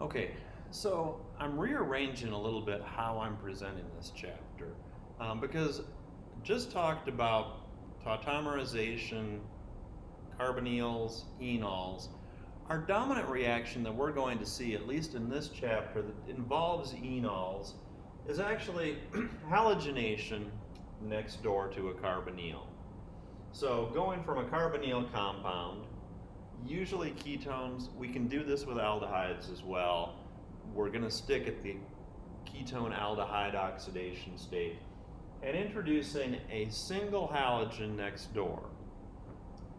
Okay, so I'm rearranging a little bit how I'm presenting this chapter because just talked about tautomerization, carbonyls, enols. Our dominant reaction that we're going to see, at least in this chapter, that involves enols is actually halogenation next door to a carbonyl. So going from a carbonyl compound, usually ketones, we can do this with aldehydes as well. We're going to stick at the ketone aldehyde oxidation state and introducing a single halogen next door.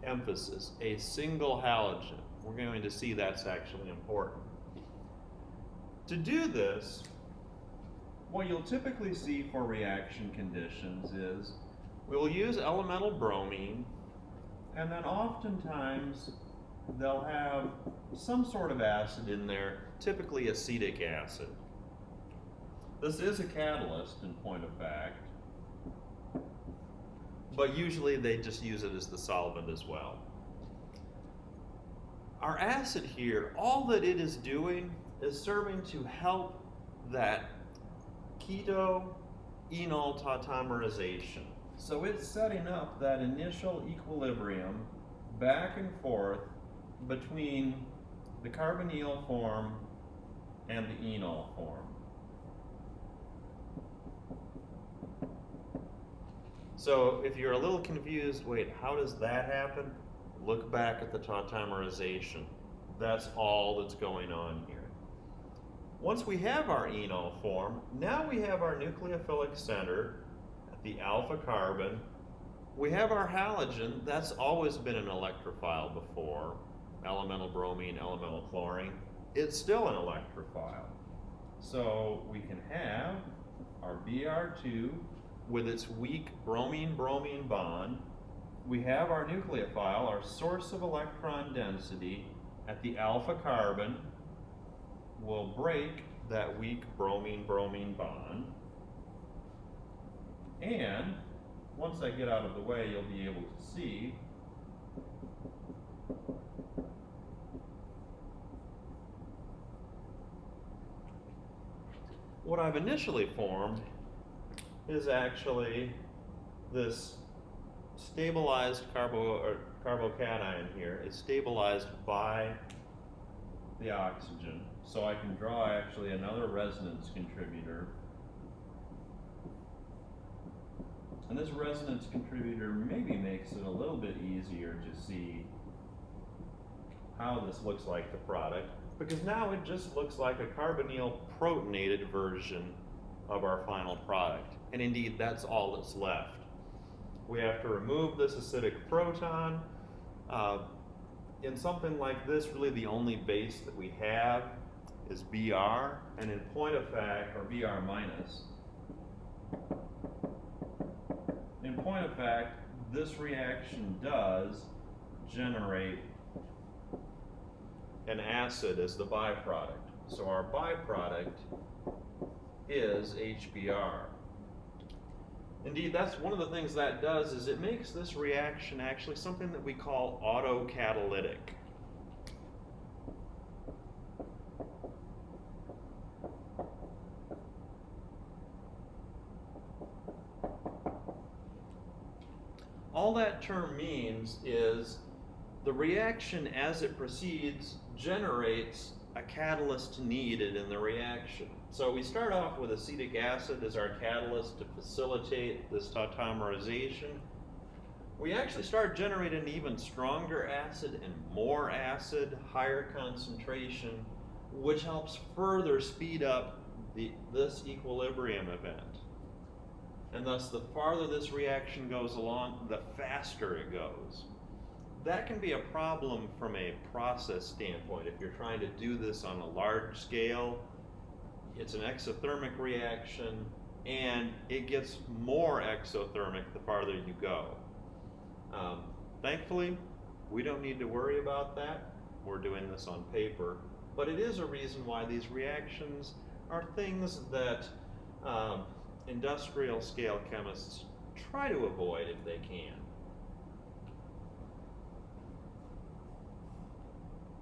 Emphasis, a single halogen. We're going to see that's actually important. To do this, what you'll typically see for reaction conditions is we'll use elemental bromine, and then oftentimes they'll have some sort of acid in there, typically acetic acid. This is a catalyst in point of fact, but usually they just use it as the solvent as well. Our acid here, all that it is doing is serving to help that keto-enol tautomerization. So it's setting up that initial equilibrium back and forth between the carbonyl form and the enol form. So if you're a little confused, wait, how does that happen? Look back at the tautomerization. That's all that's going on here. Once we have our enol form, now we have our nucleophilic center at the alpha carbon. We have our halogen. That's always been an electrophile before. Elemental bromine, elemental chlorine. It's still an electrophile. So we can have our Br2 with its weak bromine-bromine bond. We have our nucleophile, our source of electron density at the alpha carbon. Will break that weak bromine-bromine bond. And once I get out of the way, you'll be able to see what I've initially formed is actually this stabilized carbocation here. It's stabilized by the oxygen. So I can draw actually another resonance contributor. And this resonance contributor maybe makes it a little bit easier to see how this looks like the product, because now it just looks like a carbonyl protonated version of our final product. And indeed, that's all that's left. We have to remove this acidic proton. In something like this, really the only base that we have is Br, and in point of fact, or Br minus. In point of fact, this reaction does generate an acid as the byproduct. So our byproduct is HBr. Indeed, that's one of the things that does is it makes this reaction actually something that we call autocatalytic. All that term means is the reaction as it proceeds generates a catalyst needed in the reaction. So we start off with acetic acid as our catalyst to facilitate this tautomerization. We actually start generating an even stronger acid and more acid, higher concentration, which helps further speed up this equilibrium event. And thus, the farther this reaction goes along, the faster it goes. That can be a problem from a process standpoint. If you're trying to do this on a large scale, it's an exothermic reaction, and it gets more exothermic the farther you go. Thankfully, we don't need to worry about that. We're doing this on paper, but it is a reason why these reactions are things that industrial scale chemists try to avoid if they can.